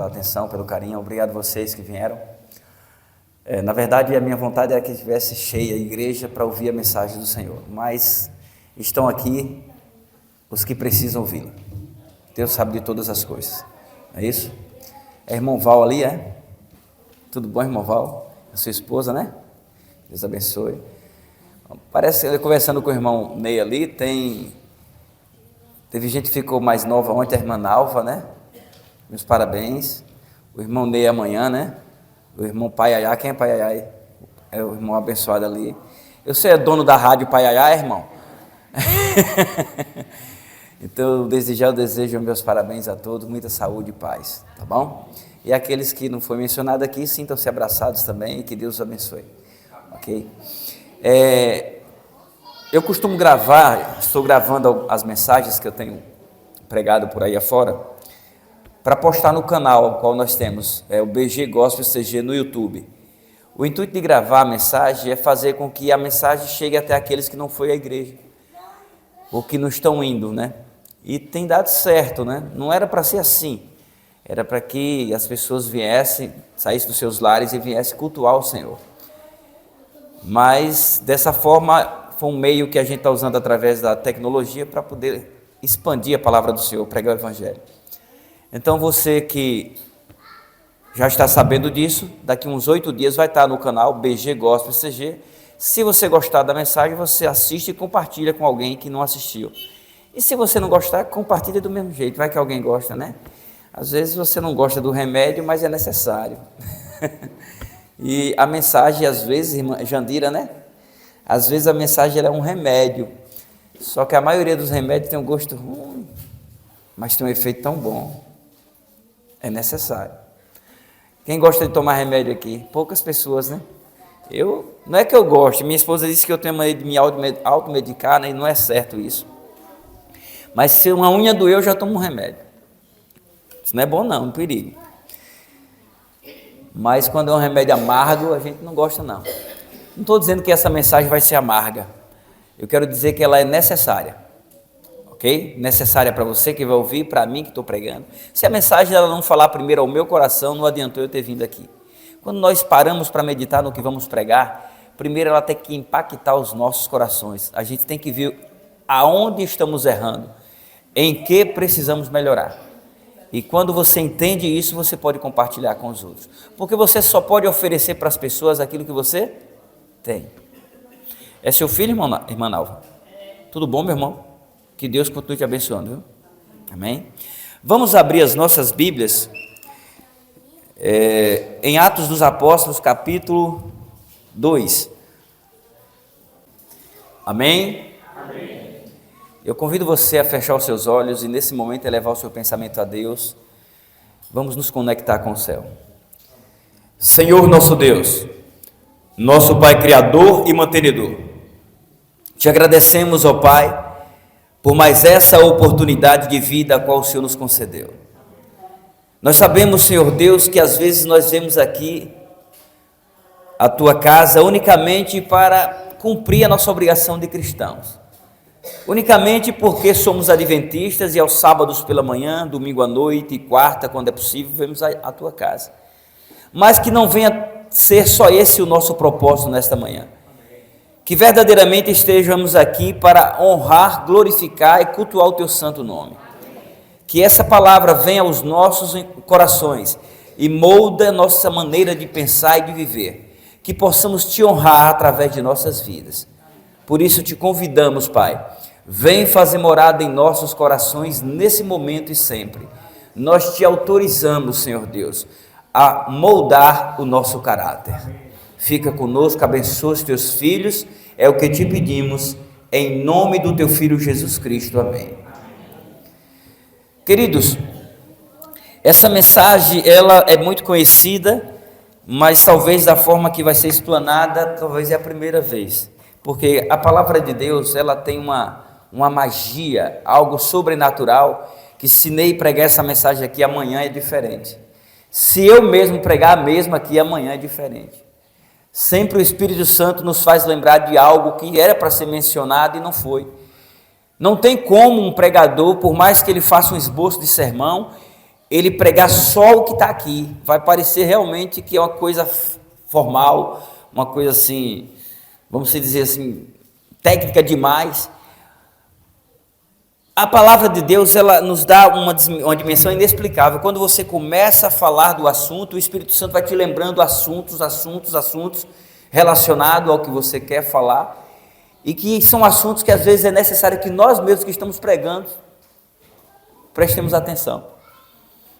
pela atenção, pelo carinho. Obrigado a vocês que vieram. Na verdade, a minha vontade era que estivesse cheia a igreja para ouvir a mensagem do Senhor. Mas estão aqui os que precisam ouvi-la. Deus sabe de todas as coisas. É isso? É irmão Val ali, é? Tudo bom, irmão Val? A sua esposa, né? Deus abençoe. Parece que conversando com o irmão Ney ali, teve gente que ficou mais nova ontem, a irmã Nalva, né? Meus parabéns. O irmão Ney amanhã, né? O irmão Paiaiá, quem é Paiaiá? É o irmão abençoado ali. Você é dono da rádio Paiaiá, irmão? Então, eu desejo meus parabéns a todos, muita saúde e paz, tá bom? E aqueles que não foi mencionado aqui, sintam-se abraçados também e que Deus os abençoe, ok? Eu costumo estou gravando as mensagens que eu tenho pregado por aí afora, para postar no canal qual nós temos, o BG Gospel CG no YouTube. O intuito de gravar a mensagem é fazer com que a mensagem chegue até aqueles que não foi à igreja, ou que não estão indo, né? E tem dado certo, né? Não era para ser assim, era para que as pessoas saíssem dos seus lares e viessem cultuar o Senhor. Mas dessa forma foi um meio que a gente está usando através da tecnologia para poder expandir a palavra do Senhor, pregar o Evangelho. Então você que já está sabendo disso, daqui uns 8 dias vai estar no canal BG Gospel CG. Se você gostar da mensagem, você assiste e compartilha com alguém que não assistiu. E se você não gostar, compartilha do mesmo jeito, vai que alguém gosta, né? Às vezes você não gosta do remédio, mas é necessário. E a mensagem, às vezes, irmã Jandira, né? Às vezes a mensagem é um remédio, só que a maioria dos remédios tem um gosto ruim, mas tem um efeito tão bom. É necessário. Quem gosta de tomar remédio aqui? Poucas pessoas, né? Não é que eu gosto, minha esposa disse que eu tenho maneira de me automedicar, né? E não é certo isso. Mas se uma unha doer, eu já tomo um remédio. Isso não é bom não, um perigo. Mas quando é um remédio amargo, a gente não gosta não. Não estou dizendo que essa mensagem vai ser amarga. Eu quero dizer que ela é necessária. Ok? Necessária para você que vai ouvir, para mim que estou pregando. Se a mensagem ela não falar primeiro ao meu coração, não adiantou eu ter vindo aqui. Quando nós paramos para meditar no que vamos pregar, primeiro ela tem que impactar os nossos corações. A gente tem que ver aonde estamos errando, em que precisamos melhorar. E quando você entende isso, você pode compartilhar com os outros. Porque você só pode oferecer para as pessoas aquilo que você tem. É seu filho, irmã Nalva? Tudo bom, meu irmão? Que Deus continue te abençoando, viu? Amém? Vamos abrir as nossas Bíblias em Atos dos Apóstolos, capítulo 2. Amém? Amém. Eu convido você a fechar os seus olhos e nesse momento elevar o seu pensamento a Deus. Vamos nos conectar com o céu. Senhor nosso Deus, nosso Pai Criador e Mantenedor, te agradecemos, ó Pai, por mais essa oportunidade de vida a qual o Senhor nos concedeu. Nós sabemos, Senhor Deus, que às vezes nós vemos aqui a Tua casa unicamente para cumprir a nossa obrigação de cristãos. Unicamente porque somos adventistas e aos sábados pela manhã, domingo à noite e quarta, quando é possível, vemos a Tua casa. Mas que não venha ser só esse o nosso propósito nesta manhã. Que verdadeiramente estejamos aqui para honrar, glorificar e cultuar o Teu santo nome. Que essa palavra venha aos nossos corações e molde a nossa maneira de pensar e de viver. Que possamos Te honrar através de nossas vidas. Por isso te convidamos, Pai, vem fazer morada em nossos corações nesse momento e sempre. Nós te autorizamos, Senhor Deus, a moldar o nosso caráter. Fica conosco, abençoa os teus filhos, é o que te pedimos, em nome do teu Filho Jesus Cristo. Amém. Queridos, essa mensagem ela é muito conhecida, mas talvez da forma que vai ser explanada, talvez é a primeira vez. Porque a palavra de Deus, ela tem uma magia, algo sobrenatural, que se Ney pregar essa mensagem aqui amanhã é diferente. Se eu mesmo pregar a mesma aqui amanhã é diferente. Sempre o Espírito Santo nos faz lembrar de algo que era para ser mencionado e não foi. Não tem como um pregador, por mais que ele faça um esboço de sermão, ele pregar só o que está aqui, vai parecer realmente que é uma coisa formal, uma coisa assim, vamos dizer assim, técnica demais. A palavra de Deus, ela nos dá uma dimensão inexplicável. Quando você começa a falar do assunto, o Espírito Santo vai te lembrando assuntos relacionados ao que você quer falar, e que são assuntos que às vezes é necessário que nós mesmos que estamos pregando prestemos atenção.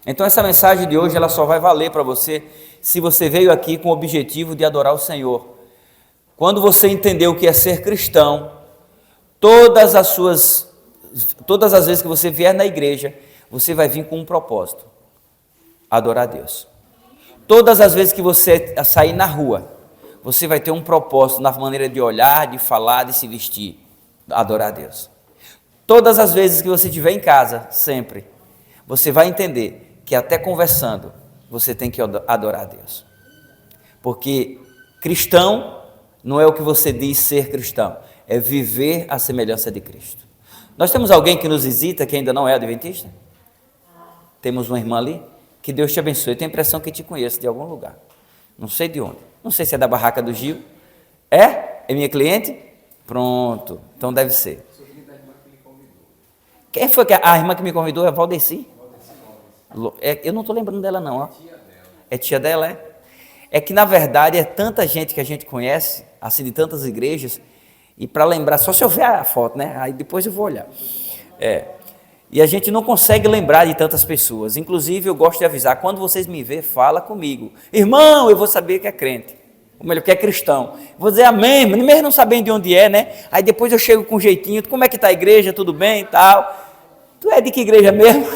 Então essa mensagem de hoje, ela só vai valer para você se você veio aqui com o objetivo de adorar o Senhor. Quando você entendeu o que é ser cristão, todas as vezes que você vier na igreja, você vai vir com um propósito: adorar a Deus. Todas as vezes que você sair na rua, você vai ter um propósito na maneira de olhar, de falar, de se vestir: adorar a Deus. Todas as vezes que você estiver em casa, sempre, você vai entender que até conversando, você tem que adorar a Deus. Porque cristão não é o que você diz ser cristão, é viver a semelhança de Cristo. Nós temos alguém que nos visita que ainda não é adventista? Temos uma irmã ali? Que Deus te abençoe. Eu tenho a impressão que te conheço de algum lugar. Não sei de onde. Não sei se é da barraca do Gil. É? É minha cliente? Pronto. Então deve ser. Quem foi a irmã que me convidou? É a Valdeci? Eu não estou lembrando dela não. Ó. É tia dela, é? É que na verdade é tanta gente que a gente conhece, assim, de tantas igrejas, e para lembrar, só se eu ver a foto, né? Aí depois eu vou olhar. E a gente não consegue lembrar de tantas pessoas. Inclusive, eu gosto de avisar, quando vocês me verem, fala comigo. Irmão, eu vou saber que é crente. Ou melhor, que é cristão. Vou dizer amém, mesmo não sabendo de onde é, né? Aí depois eu chego com um jeitinho, como é que está a igreja, tudo bem e tal. Tu é de que igreja mesmo?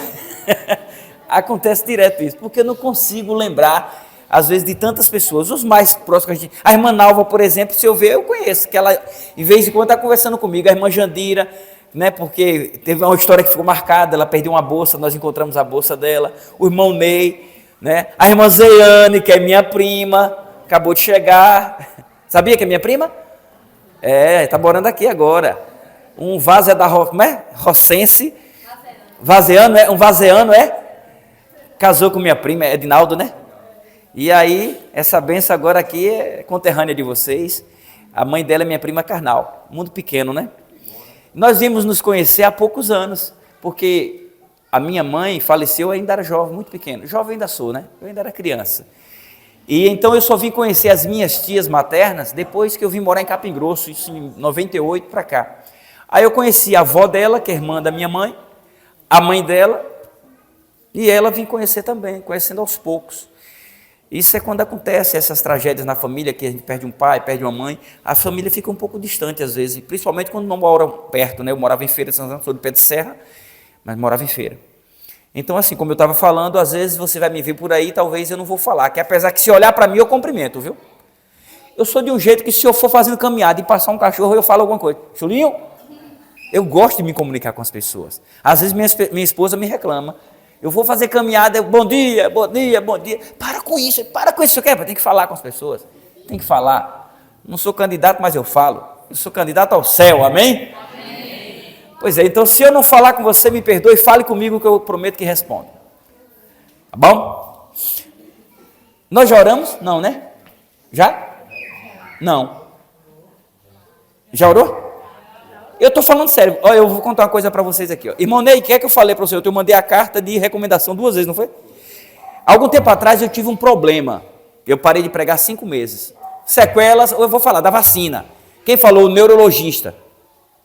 Acontece direto isso, porque eu não consigo lembrar, às vezes, de tantas pessoas, os mais próximos. A irmã Nalva, por exemplo, se eu ver, eu conheço, que ela, de vez em quando, está conversando comigo. A irmã Jandira, né, porque teve uma história que ficou marcada, ela perdeu uma bolsa, nós encontramos a bolsa dela. O irmão Ney, né, a irmã Zeiane, que é minha prima, acabou de chegar. Sabia que é minha prima? Está morando aqui agora. Um vaso é da como é? Rocense. Vazeano, é? Um vazeano, é? Casou com minha prima, Edinaldo, né? E aí, essa benção agora aqui é conterrânea de vocês. A mãe dela é minha prima carnal. Mundo pequeno, né? Nós vimos nos conhecer há poucos anos, porque a minha mãe faleceu, eu ainda era jovem, muito pequeno. Jovem ainda sou, né? Eu ainda era criança. E então eu só vim conhecer as minhas tias maternas depois que eu vim morar em Capim Grosso, isso em 98 para cá. Aí eu conheci a avó dela, que é irmã da minha mãe, a mãe dela, e ela vim conhecer também, conhecendo aos poucos. Isso é quando acontece essas tragédias na família, que a gente perde um pai, perde uma mãe, a família fica um pouco distante às vezes, principalmente quando não mora perto, né? Eu morava em Feira de São Antônio, sou de Pé de Serra, mas morava em Feira. Então, assim, como eu estava falando, às vezes você vai me ver por aí, talvez eu não vou falar, que apesar que se olhar para mim eu cumprimento, viu? Eu sou de um jeito que se eu for fazendo caminhada e passar um cachorro, eu falo alguma coisa. Chulinho, eu gosto de me comunicar com as pessoas. Às vezes minha esposa me reclama. Eu vou fazer caminhada, bom dia, bom dia, bom dia. Para com isso, você quer? Tem que falar com as pessoas. Tem que falar. Não sou candidato, mas eu falo. Eu sou candidato ao céu, amém? Amém. Pois é, então se eu não falar com você, me perdoe, fale comigo que eu prometo que respondo. Tá bom? Nós já oramos? Não, né? Já? Não. Já orou? Eu estou falando sério. Olha, eu vou contar uma coisa para vocês aqui. Ó. Irmão Ney, o que é que eu falei para você? Eu mandei a carta de recomendação 2 vezes, não foi? Algum tempo atrás eu tive um problema. Eu parei de pregar 5 meses. Sequelas, eu vou falar da vacina. Quem falou? O neurologista.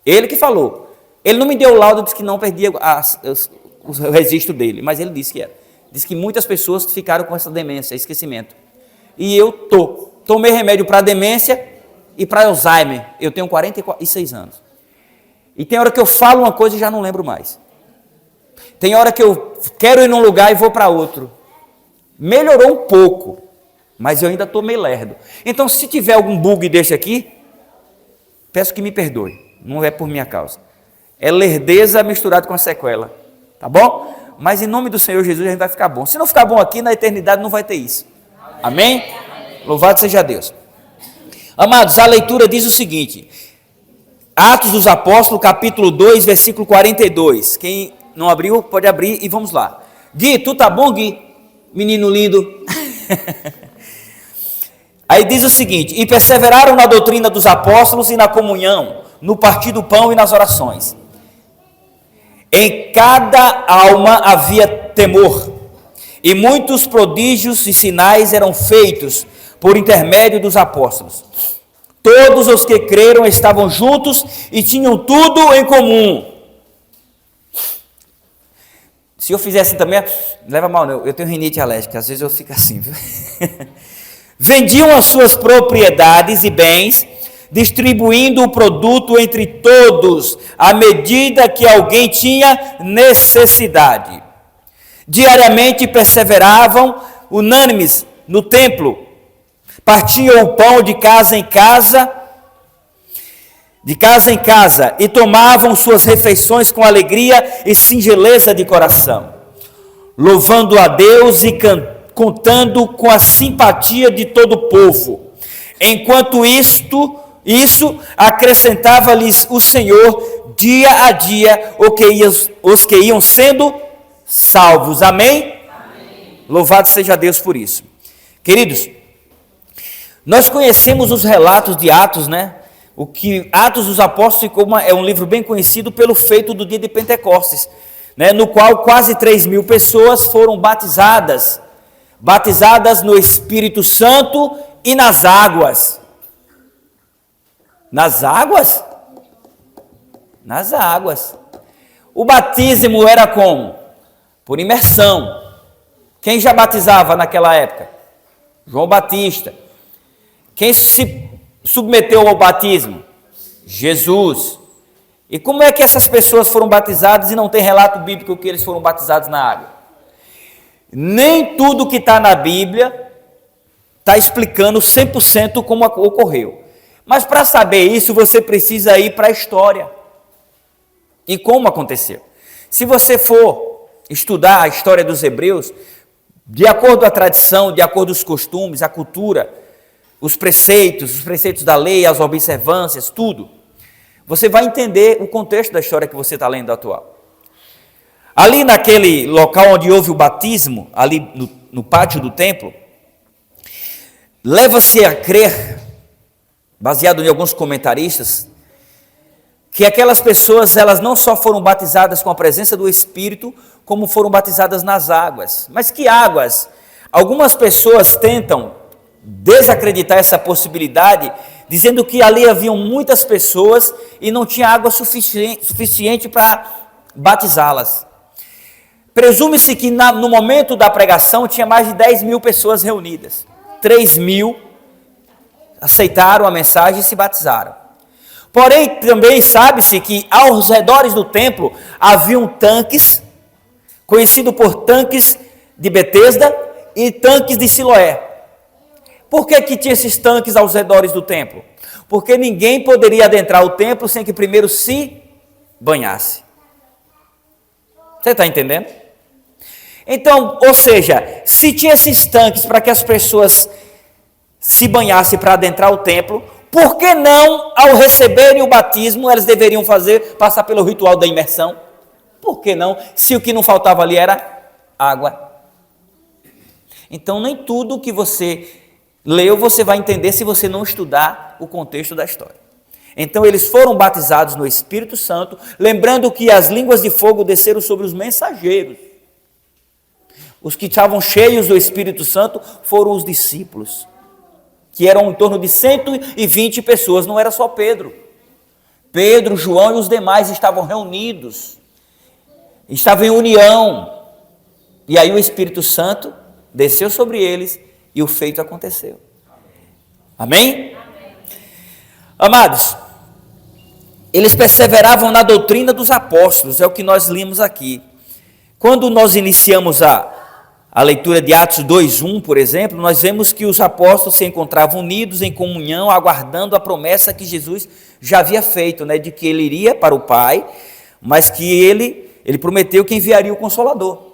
Ele que falou. Ele não me deu o laudo, disse que não perdia o registro dele, mas ele disse que era. Disse que muitas pessoas ficaram com essa demência, esquecimento. E eu tomei remédio para demência e para Alzheimer. Eu tenho 46 anos. E tem hora que eu falo uma coisa e já não lembro mais. Tem hora que eu quero ir num lugar e vou para outro. Melhorou um pouco, mas eu ainda estou meio lerdo. Então, se tiver algum bug desse aqui, peço que me perdoe. Não é por minha causa. É lerdeza misturada com a sequela. Tá bom? Mas em nome do Senhor Jesus a gente vai ficar bom. Se não ficar bom aqui, na eternidade não vai ter isso. Amém? Louvado seja Deus. Amados, a leitura diz o seguinte... Atos dos Apóstolos, capítulo 2, versículo 42. Quem não abriu, pode abrir e vamos lá. Gui, tu tá bom, Gui? Menino lindo. Aí diz o seguinte: e perseveraram na doutrina dos apóstolos e na comunhão, no partir do pão e nas orações. Em cada alma havia temor, e muitos prodígios e sinais eram feitos por intermédio dos apóstolos. Todos os que creram estavam juntos e tinham tudo em comum. Se eu fizesse também, leva mal, não. Eu tenho rinite alérgica, às vezes eu fico assim, viu? Vendiam as suas propriedades e bens, distribuindo o produto entre todos, à medida que alguém tinha necessidade. Diariamente perseveravam unânimes no templo, partiam o pão de casa em casa, e tomavam suas refeições com alegria e singeleza de coração, louvando a Deus e contando com a simpatia de todo o povo. Enquanto isso acrescentava-lhes o Senhor dia a dia os que iam sendo salvos. Amém? Amém. Louvado seja Deus por isso. Queridos, nós conhecemos os relatos de Atos, né? O que Atos dos Apóstolos é um livro bem conhecido pelo feito do dia de Pentecostes, né? No qual quase 3.000 pessoas foram batizadas no Espírito Santo e nas águas. Nas águas? Nas águas. O batismo era como? Por imersão. Quem já batizava naquela época? João Batista. Quem se submeteu ao batismo? Jesus. E como é que essas pessoas foram batizadas e não tem relato bíblico que eles foram batizados na água? Nem tudo que está na Bíblia está explicando 100% como ocorreu. Mas para saber isso, você precisa ir para a história. E como aconteceu. Se você for estudar a história dos hebreus, de acordo com a tradição, de acordo com os costumes, a cultura, os preceitos da lei, as observâncias, tudo, você vai entender o contexto da história que você está lendo atual. Ali naquele local onde houve o batismo, ali no pátio do templo, leva-se a crer, baseado em alguns comentaristas, que aquelas pessoas, elas não só foram batizadas com a presença do Espírito, como foram batizadas nas águas. Mas que águas? Algumas pessoas tentam desacreditar essa possibilidade, dizendo que ali haviam muitas pessoas e não tinha água suficiente para batizá-las. Presume-se que no momento da pregação tinha mais de 10.000 pessoas reunidas. 3.000 aceitaram a mensagem e se batizaram. Porém, também sabe-se que aos redores do templo haviam tanques, conhecido por tanques de Betesda e tanques de Siloé. Por que tinha esses tanques aos redores do templo? Porque ninguém poderia adentrar o templo sem que primeiro se banhasse. Você está entendendo? Então, ou seja, se tinha esses tanques para que as pessoas se banhassem para adentrar o templo, por que não, ao receberem o batismo, elas deveriam passar pelo ritual da imersão? Por que não, se o que não faltava ali era água? Então, nem tudo que você leu, você vai entender se você não estudar o contexto da história. Então, eles foram batizados no Espírito Santo, lembrando que as línguas de fogo desceram sobre os mensageiros. Os que estavam cheios do Espírito Santo foram os discípulos, que eram em torno de 120 pessoas, não era só Pedro. Pedro, João e os demais estavam reunidos, estavam em união, e aí o Espírito Santo desceu sobre eles e o feito aconteceu. Amém? Amados, eles perseveravam na doutrina dos apóstolos, é o que nós lemos aqui. Quando nós iniciamos a leitura de Atos 2:1, por exemplo, nós vemos que os apóstolos se encontravam unidos em comunhão, aguardando a promessa que Jesus já havia feito, né, de que ele iria para o Pai, mas que ele prometeu que enviaria o Consolador.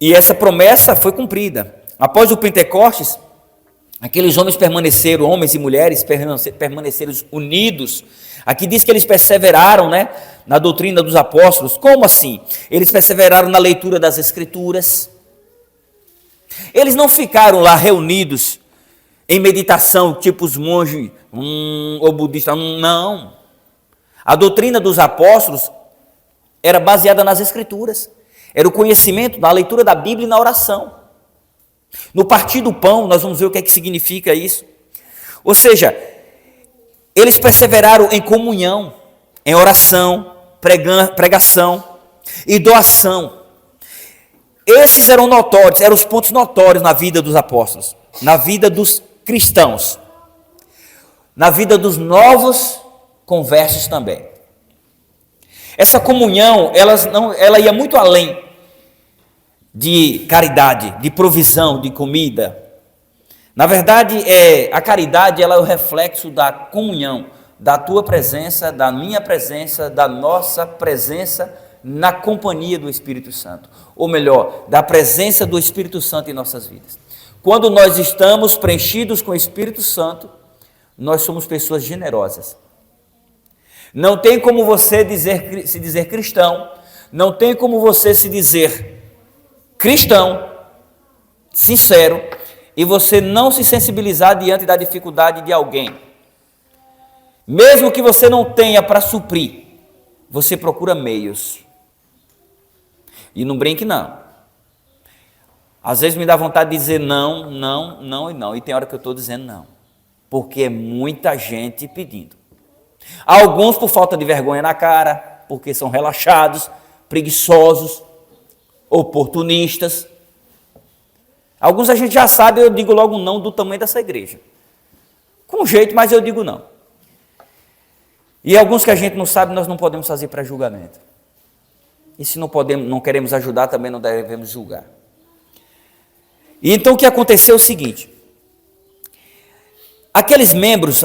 E essa promessa foi cumprida. Após o Pentecostes, aqueles homens permaneceram, homens e mulheres permaneceram unidos. Aqui diz que eles perseveraram, né, na doutrina dos apóstolos. Como assim? Eles perseveraram na leitura das Escrituras. Eles não ficaram lá reunidos em meditação, tipo os monges ou budistas, não. A doutrina dos apóstolos era baseada nas Escrituras. Era o conhecimento da leitura da Bíblia e na oração. No partir do pão, nós vamos ver o que é que significa isso. Ou seja, eles perseveraram em comunhão, em oração, pregação e doação. Esses eram notórios, eram os pontos notórios na vida dos apóstolos, na vida dos cristãos, na vida dos novos conversos também. Essa comunhão, ela ia muito além de caridade, de provisão, de comida. Na verdade, a caridade ela é o reflexo da comunhão, da tua presença, da minha presença, da nossa presença na companhia do Espírito Santo. Ou melhor, da presença do Espírito Santo em nossas vidas. Quando nós estamos preenchidos com o Espírito Santo, nós somos pessoas generosas. Não tem como você se dizer cristão, não tem como você se dizer cristão, sincero, e você não se sensibilizar diante da dificuldade de alguém. Mesmo que você não tenha para suprir, você procura meios. E não brinque não. Às vezes me dá vontade de dizer não, não, não e não. E tem hora que eu estou dizendo não. Porque é muita gente pedindo. Alguns por falta de vergonha na cara, porque são relaxados, preguiçosos, oportunistas. Alguns a gente já sabe, eu digo logo não do tamanho dessa igreja. Com jeito, mas eu digo não. E alguns que a gente não sabe, nós não podemos fazer para julgamento. E se não queremos ajudar, também não devemos julgar. E então o que aconteceu é o seguinte. Aqueles membros,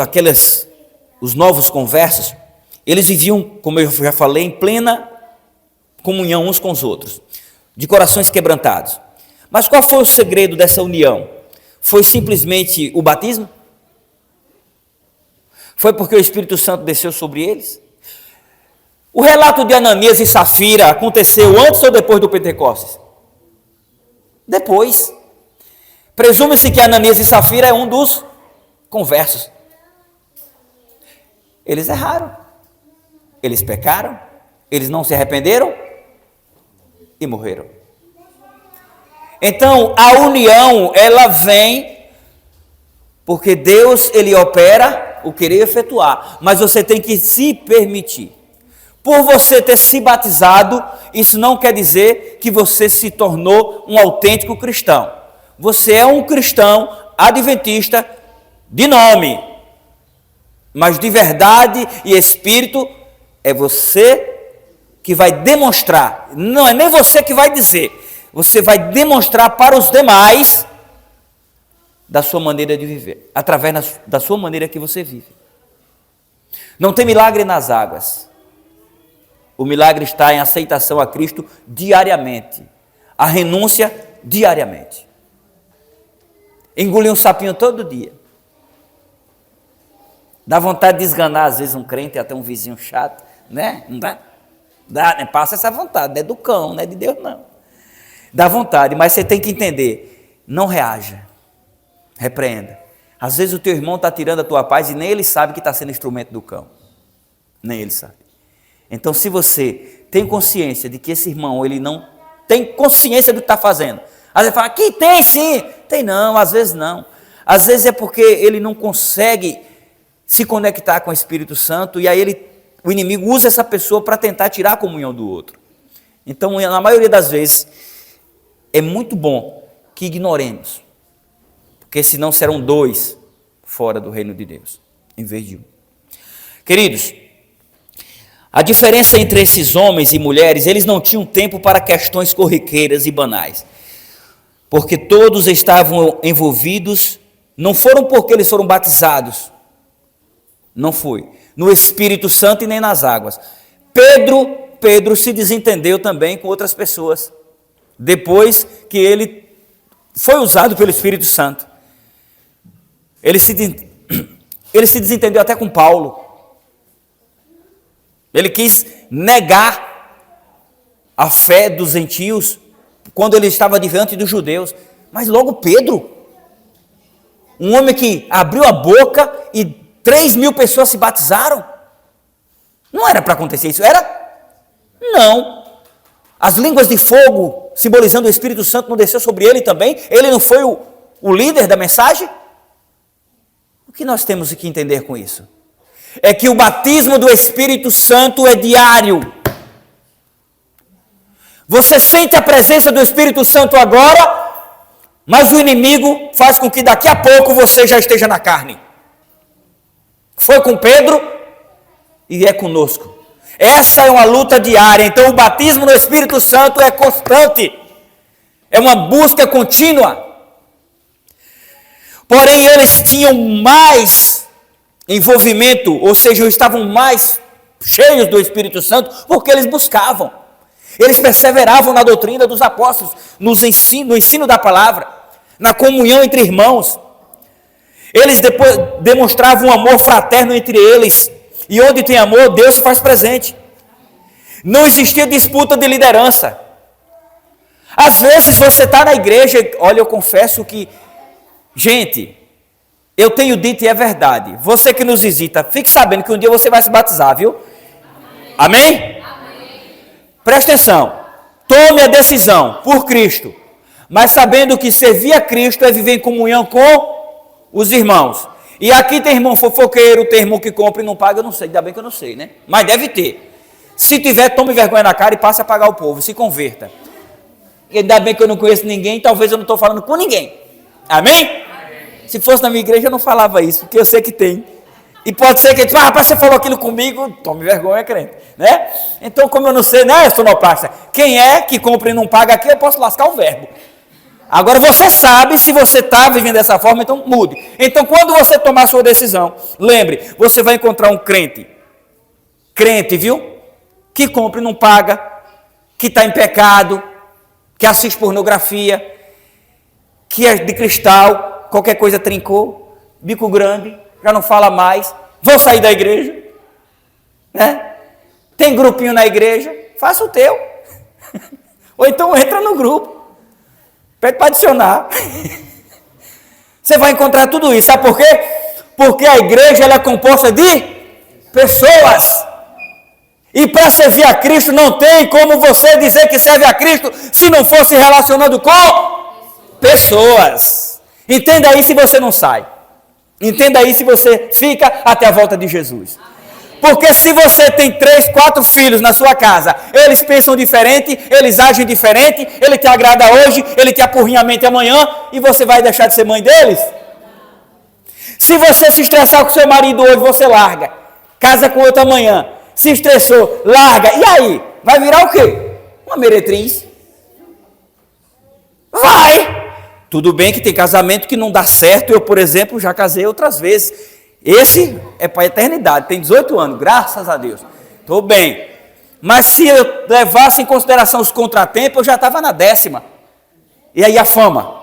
os novos conversos, eles viviam, como eu já falei, em plena comunhão uns com os outros, de corações quebrantados. Mas qual foi o segredo dessa união? Foi simplesmente o batismo? Foi porque o Espírito Santo desceu sobre eles? O relato de Ananias e Safira aconteceu antes ou depois do Pentecostes? Depois. Presume-se que Ananias e Safira é um dos conversos. Eles erraram, eles pecaram, eles não se arrependeram e morreram. Então, a união, ela vem porque Deus, ele opera o querer efetuar, mas você tem que se permitir. Por você ter se batizado, isso não quer dizer que você se tornou um autêntico cristão. Você é um cristão adventista de nome, mas de verdade e espírito é você que vai demonstrar, não é nem você que vai dizer, você vai demonstrar para os demais da sua maneira de viver, através da sua maneira que você vive. Não tem milagre nas águas. O milagre está em aceitação a Cristo diariamente, a renúncia diariamente. Engolir um sapinho todo dia. Dá vontade de esganar às vezes um crente, até um vizinho chato, né? Não dá? Dá, né? Passa essa vontade, não é do cão, não é de Deus não. Dá vontade, mas você tem que entender, não reaja, repreenda. Às vezes o teu irmão está tirando a tua paz e nem ele sabe que está sendo instrumento do cão. Nem ele sabe. Então, se você tem consciência de que esse irmão, ele não tem consciência do que está fazendo, às vezes fala, que tem sim, tem não, às vezes não. Às vezes é porque ele não consegue se conectar com o Espírito Santo e aí o inimigo usa essa pessoa para tentar tirar a comunhão do outro. Então, na maioria das vezes, é muito bom que ignoremos, porque senão serão dois fora do reino de Deus, em vez de um. Queridos, a diferença entre esses homens e mulheres, eles não tinham tempo para questões corriqueiras e banais, porque todos estavam envolvidos, não foram porque eles foram batizados, não foi, no Espírito Santo e nem nas águas. Pedro se desentendeu também com outras pessoas, depois que ele foi usado pelo Espírito Santo. Ele se desentendeu até com Paulo. Ele quis negar a fé dos gentios quando ele estava diante dos judeus. Mas logo Pedro, um homem que abriu a boca e 3.000 pessoas se batizaram. Não era para acontecer isso, era? Não. As línguas de fogo, simbolizando o Espírito Santo, não desceu sobre ele também? Ele não foi o líder da mensagem? O que nós temos que entender com isso? É que o batismo do Espírito Santo é diário. Você sente a presença do Espírito Santo agora, mas o inimigo faz com que daqui a pouco você já esteja na carne. Foi com Pedro e é conosco. Essa é uma luta diária. Então o batismo no Espírito Santo é constante. É uma busca contínua. Porém eles tinham mais envolvimento, ou seja, estavam mais cheios do Espírito Santo, porque eles buscavam. Eles perseveravam na doutrina dos apóstolos, no ensino da palavra, na comunhão entre irmãos. Eles depois demonstravam um amor fraterno entre eles. E onde tem amor, Deus se faz presente. Não existia disputa de liderança. Às vezes você está na igreja, olha, eu confesso que, gente, eu tenho dito e é verdade. Você que nos visita, fique sabendo que um dia você vai se batizar, viu? Amém? Presta atenção, tome a decisão por Cristo, mas sabendo que servir a Cristo é viver em comunhão com os irmãos. E aqui tem irmão fofoqueiro, tem irmão que compra e não paga, eu não sei, ainda bem que eu não sei, né? Mas deve ter. Se tiver, tome vergonha na cara e passe a pagar o povo, se converta. E ainda bem que eu não conheço ninguém, talvez eu não estou falando com ninguém. Amém? Se fosse na minha igreja eu não falava isso, porque eu sei que tem. E pode ser que ele diga, rapaz, você falou aquilo comigo, tome vergonha, crente, né? Então, como eu não sei, né, sonoplasta, quem é que compra e não paga aqui, eu posso lascar o verbo. Agora, você sabe se você está vivendo dessa forma, então mude. Então, quando você tomar a sua decisão, lembre, você vai encontrar um crente, viu? Que compra e não paga, que está em pecado, que assiste pornografia, que é de cristal, qualquer coisa trincou, bico grande, já não fala mais, vou sair da igreja, né? Tem grupinho na igreja, faça o teu, ou então entra no grupo, pede para adicionar, você vai encontrar tudo isso, sabe por quê? Porque a igreja ela é composta de pessoas, e para servir a Cristo não tem como você dizer que serve a Cristo se não for se relacionando com pessoas. Entenda aí se você não sai. Entenda aí se você fica até a volta de Jesus. Porque se você tem 3, 4 filhos na sua casa, eles pensam diferente, eles agem diferente, ele te agrada hoje, ele te apurrinha a mente amanhã, e você vai deixar de ser mãe deles? Se você se estressar com seu marido hoje, você larga, casa com outro amanhã, se estressou, larga, e aí? Vai virar o quê? Uma meretriz? Vai! Tudo bem que tem casamento que não dá certo, eu, por exemplo, já casei outras vezes. Esse é para a eternidade, tem 18 anos, graças a Deus. Estou bem. Mas se eu levasse em consideração os contratempos, eu já estava na 10ª. E aí a fama?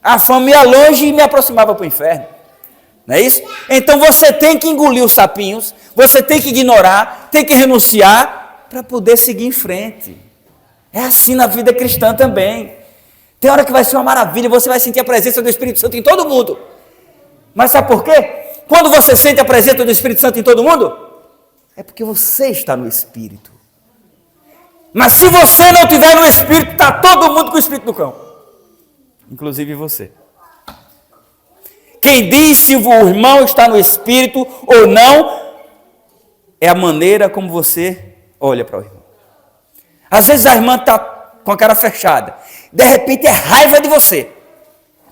A fama ia longe e me aproximava para o inferno. Não é isso? Então você tem que engolir os sapinhos, você tem que ignorar, tem que renunciar para poder seguir em frente. É assim na vida cristã também. Tem hora que vai ser uma maravilha, você vai sentir a presença do Espírito Santo em todo mundo. Mas sabe por quê? Quando você sente a presença do Espírito Santo em todo mundo, é porque você está no Espírito. Mas se você não estiver no Espírito, está todo mundo com o Espírito no cão. Inclusive você. Quem diz se o irmão está no Espírito ou não, é a maneira como você olha para o irmão. Às vezes a irmã está com a cara fechada. De repente é raiva de você.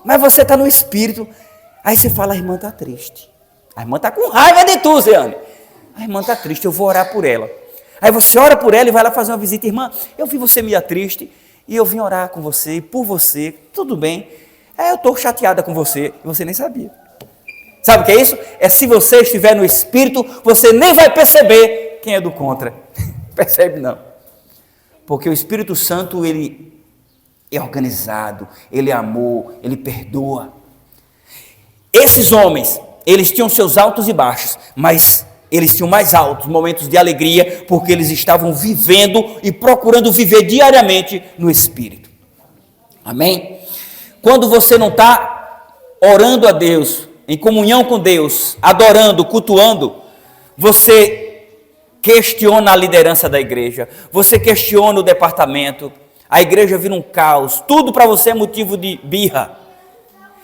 Mas você está no Espírito. Aí você fala, a irmã está triste. A irmã está com raiva de tu, Zeane. A irmã está triste, eu vou orar por ela. Aí você ora por ela e vai lá fazer uma visita. Irmã, eu vi você meio triste e eu vim orar com você e por você. Tudo bem. Eu estou chateada com você e você nem sabia. Sabe o que é isso? É se você estiver no Espírito, você nem vai perceber quem é do contra. Percebe não. Porque o Espírito Santo, ele é organizado, ele é amor, ele perdoa. Esses homens, eles tinham seus altos e baixos, mas eles tinham mais altos momentos de alegria, porque eles estavam vivendo e procurando viver diariamente no Espírito. Amém? Quando você não está orando a Deus, em comunhão com Deus, adorando, cultuando, você questiona a liderança da igreja, você questiona o departamento, a igreja vira um caos, tudo para você é motivo de birra.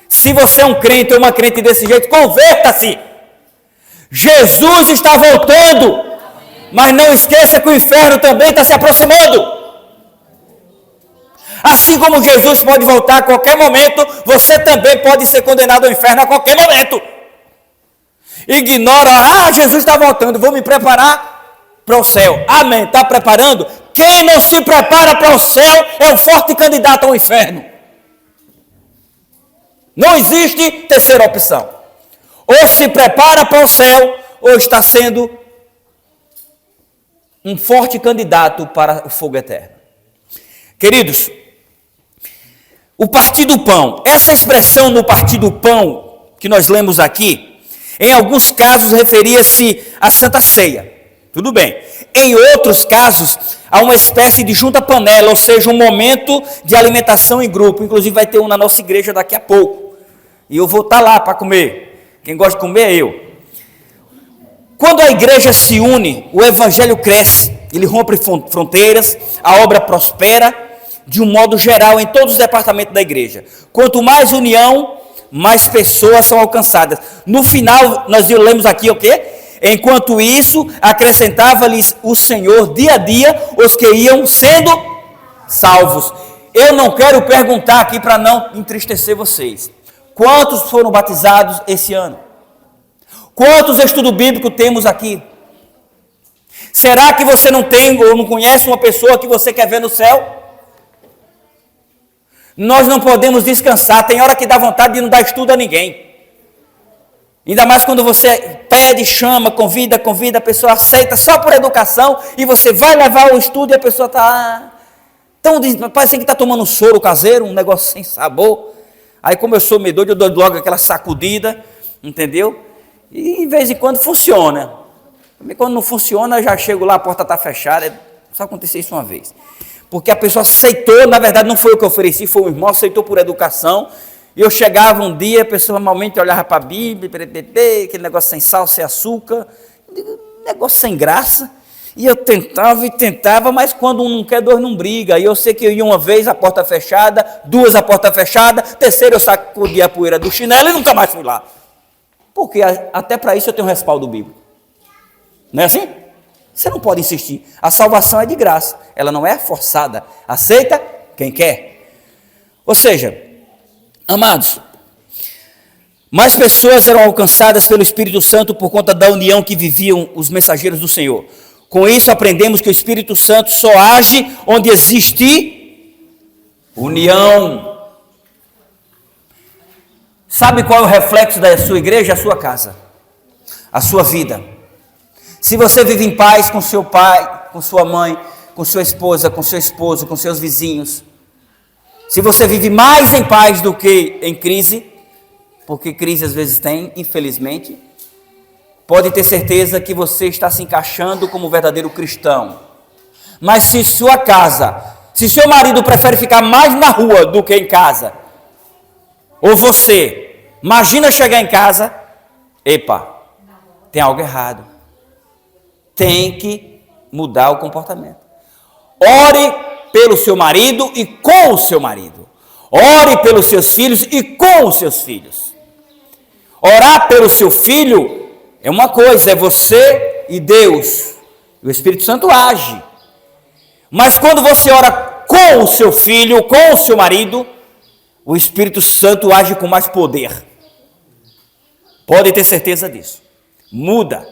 Se você é um crente ou uma crente desse jeito, converta-se. Jesus está voltando, mas não esqueça que o inferno também está se aproximando. Assim como Jesus pode voltar a qualquer momento, você também pode ser condenado ao inferno a qualquer momento. Ignora, Jesus está voltando, vou me preparar para o céu. Amém, está preparando? Quem não se prepara para o céu é um forte candidato ao inferno. Não existe terceira opção. Ou se prepara para o céu, ou está sendo um forte candidato para o fogo eterno. Queridos, o partir do pão, essa expressão no partir do pão que nós lemos aqui, em alguns casos referia-se à Santa Ceia. Tudo bem. Em outros casos, há uma espécie de junta-panela, ou seja, um momento de alimentação em grupo. Inclusive vai ter um na nossa igreja daqui a pouco. E eu vou estar lá para comer. Quem gosta de comer é eu. Quando a igreja se une, o evangelho cresce. Ele rompe fronteiras, a obra prospera, de um modo geral, em todos os departamentos da igreja. Quanto mais união, mais pessoas são alcançadas. No final, nós lemos aqui o quê? Enquanto isso, acrescentava-lhes o Senhor dia a dia os que iam sendo salvos. Eu não quero perguntar aqui para não entristecer vocês. Quantos foram batizados esse ano? Quantos estudos bíblicos temos aqui? Será que você não tem ou não conhece uma pessoa que você quer ver no céu? Nós não podemos descansar. Tem hora que dá vontade de não dar estudo a ninguém. Ainda mais quando você pede, chama, convida, a pessoa aceita só por educação e você vai levar o estudo e a pessoa está tão, parece que está tomando um soro caseiro, um negócio sem sabor. Aí como eu sou medroso, eu dou logo aquela sacudida, entendeu? E em vez em quando funciona. Também quando não funciona, eu já chego lá, a porta está fechada. Só aconteceu isso uma vez. Porque a pessoa aceitou, na verdade não foi o que eu ofereci, foi o irmão, aceitou por educação. E eu chegava um dia, a pessoa normalmente olhava para a Bíblia, aquele negócio sem sal, sem açúcar, negócio sem graça. E eu tentava, mas quando um não quer, dois não briga. E eu sei que eu ia uma vez, a porta fechada, duas, a porta fechada, terceira eu sacudia a poeira do chinelo e nunca mais fui lá. Porque até para isso eu tenho um respaldo bíblico. Não é assim? Você não pode insistir. A salvação é de graça, ela não é forçada. Aceita quem quer. Ou seja, amados, mais pessoas eram alcançadas pelo Espírito Santo por conta da união que viviam os mensageiros do Senhor. Com isso aprendemos que o Espírito Santo só age onde existe união. Sabe qual é o reflexo da sua igreja? A sua casa, a sua vida. Se você vive em paz com seu pai, com sua mãe, com sua esposa, com seu esposo, com seus vizinhos, se você vive mais em paz do que em crise, porque crise às vezes tem, infelizmente, pode ter certeza que você está se encaixando como um verdadeiro cristão. Mas se sua casa, se seu marido prefere ficar mais na rua do que em casa, ou você, imagina chegar em casa, epa, tem algo errado. Tem que mudar o comportamento. Ore pelo seu marido e com o seu marido. Ore pelos seus filhos e com os seus filhos. Orar pelo seu filho é uma coisa, é você e Deus. O Espírito Santo age. Mas quando você ora com o seu filho, com o seu marido, o Espírito Santo age com mais poder. Pode ter certeza disso. Muda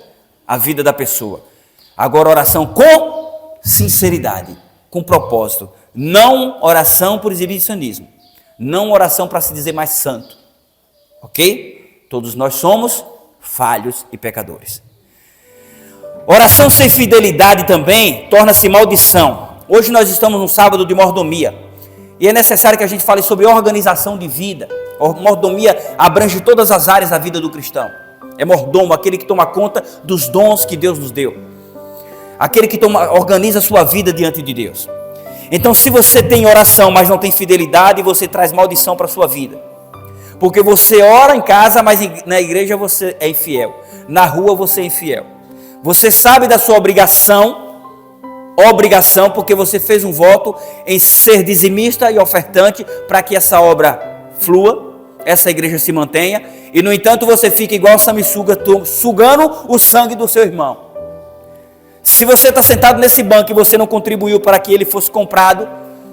a vida da pessoa. Agora, oração com sinceridade, com propósito. Não oração por exibicionismo. Não oração para se dizer mais santo. Ok? Todos nós somos falhos e pecadores. Oração sem fidelidade também torna-se maldição. Hoje nós estamos no sábado de mordomia. E é necessário que a gente fale sobre organização de vida. A mordomia abrange todas as áreas da vida do cristão. é mordomo, aquele que toma conta dos dons que Deus nos deu. Aquele que organiza a sua vida diante de Deus. Então, se você tem oração, mas não tem fidelidade, você traz maldição para a sua vida. Porque você ora em casa, mas na igreja você é infiel. Na rua você é infiel. Você sabe da sua obrigação, porque você fez um voto em ser dizimista e ofertante para que essa obra flua, essa igreja se mantenha. E, no entanto, você fica igual a sanguessuga, sugando o sangue do seu irmão. Se você está sentado nesse banco e você não contribuiu para que ele fosse comprado,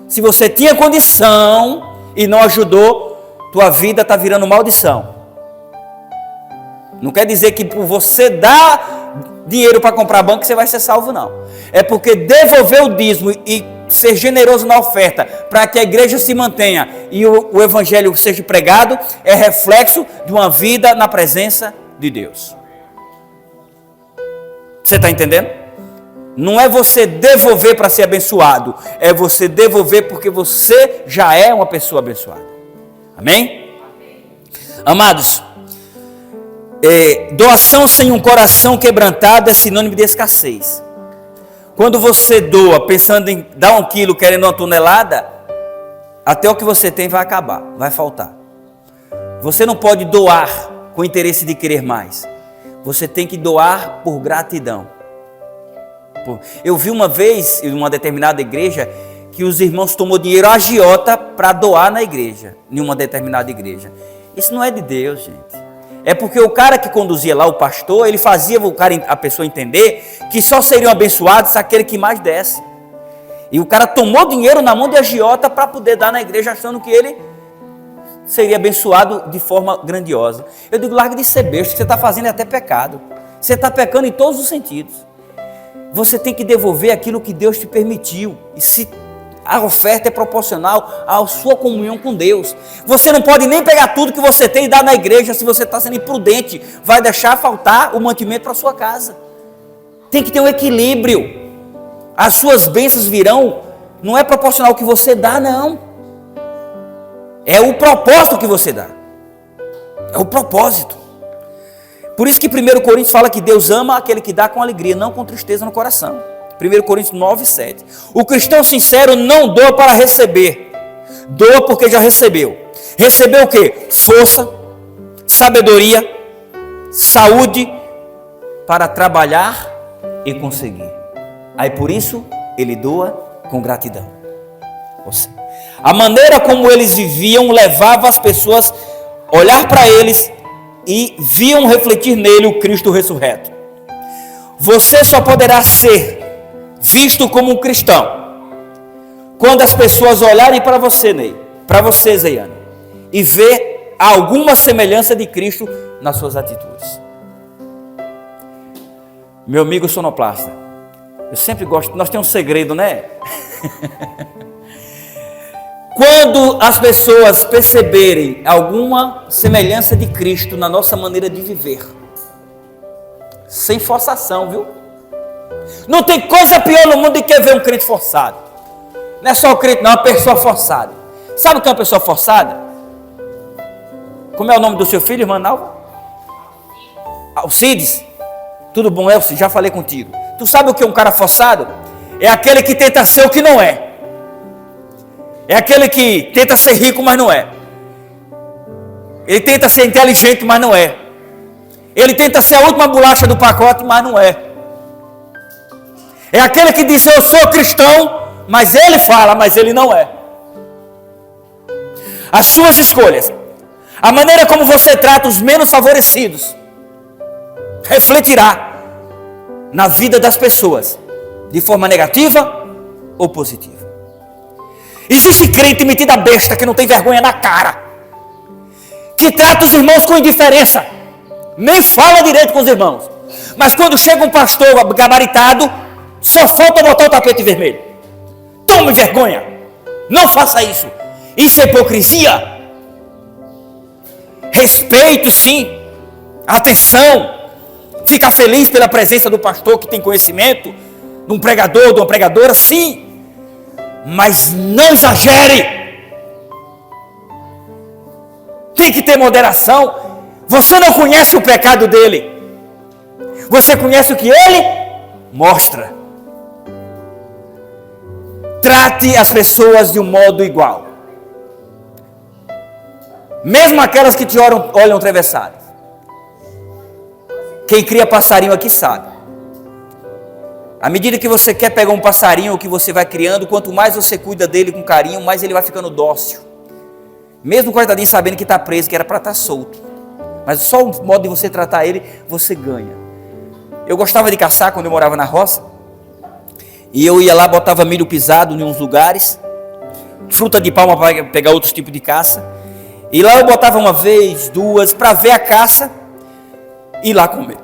se você tinha condição e não ajudou, tua vida está virando maldição. Não quer dizer que por você dar dinheiro para comprar banco você vai ser salvo, não. É porque devolver o dízimo e ser generoso na oferta para que a igreja se mantenha e o evangelho seja pregado é reflexo de uma vida na presença de Deus. Você está entendendo? Não é você devolver para ser abençoado, é você devolver porque você já é uma pessoa abençoada. Amém? Amados, doação sem um coração quebrantado é sinônimo de escassez. Quando você doa pensando em dar 1 quilo querendo 1 tonelada, até o que você tem vai acabar, vai faltar. Você não pode doar com interesse de querer mais. Você tem que doar por gratidão. Eu vi uma vez, em uma determinada igreja, que os irmãos tomou dinheiro agiota para doar na igreja, em uma determinada igreja. Isso não é de Deus, gente. É porque o cara que conduzia lá, o pastor, ele fazia a pessoa entender que só seriam abençoados aquele que mais desse. E o cara tomou dinheiro na mão de agiota para poder dar na igreja, achando que ele seria abençoado de forma grandiosa. Eu digo, larga de ser besta, o que você está fazendo é até pecado. Você está pecando em todos os sentidos. Você tem que devolver aquilo que Deus te permitiu. E se a oferta é proporcional à sua comunhão com Deus. Você não pode nem pegar tudo que você tem e dar na igreja se você está sendo imprudente. Vai deixar faltar o mantimento para a sua casa. Tem que ter um equilíbrio. As suas bênçãos virão, não é proporcional ao que você dá, não. É o propósito que você dá. É o propósito. Por isso que 1 Coríntios fala que Deus ama aquele que dá com alegria, não com tristeza no coração. 1 Coríntios 9, 7. O cristão sincero não doa para receber. Doa porque já recebeu. Recebeu o quê? Força, sabedoria, saúde para trabalhar e conseguir. Aí por isso ele doa com gratidão. A maneira como eles viviam levava as pessoas a olhar para eles e viam refletir nele o Cristo ressurreto. Você só poderá ser visto como um cristão quando as pessoas olharem para você, Ney, para você, Zeiane, e ver alguma semelhança de Cristo nas suas atitudes. Meu amigo sonoplasta, eu sempre gosto, nós temos um segredo, né? Quando as pessoas perceberem alguma semelhança de Cristo na nossa maneira de viver, sem forçação, viu? Não tem coisa pior no mundo do que ver um crente forçado. Não é só o crente, não, é uma pessoa forçada. Sabe o que é uma pessoa forçada? Como é o nome do seu filho, irmã Nalva? Alcides? Tudo bom, Elcio? Já falei contigo. Tu sabe o que é um cara forçado? É aquele que tenta ser o que não é. É aquele que tenta ser rico, mas não é. Ele tenta ser inteligente, mas não é. Ele tenta ser a última bolacha do pacote, mas não é. É aquele que diz, eu sou cristão, mas ele fala, mas ele não é. As suas escolhas, a maneira como você trata os menos favorecidos, refletirá na vida das pessoas, de forma negativa ou positiva. Existe crente metido a besta que não tem vergonha na cara, que trata os irmãos com indiferença, nem fala direito com os irmãos, mas quando chega um pastor gabaritado, só falta botar o tapete vermelho. Tome vergonha, não faça isso. Isso é hipocrisia. Respeito, sim, atenção, fica feliz pela presença do pastor que tem conhecimento, de um pregador, de uma pregadora, sim, mas não exagere. Tem que ter moderação. Você não conhece o pecado dele. Você conhece o que ele mostra. Trate as pessoas de um modo igual. Mesmo aquelas que te olham atravessadas. Quem cria passarinho aqui sabe. À medida que você quer pegar um passarinho, que você vai criando, quanto mais você cuida dele com carinho, mais ele vai ficando dócil. Mesmo o coitadinho sabendo que está preso, que era para estar solto. Mas só o modo de você tratar ele, você ganha. Eu gostava de caçar quando eu morava na roça. E eu ia lá, botava milho pisado em uns lugares. Fruta de palma para pegar outros tipos de caça. E lá eu botava uma vez, duas, para ver a caça e ir lá comer.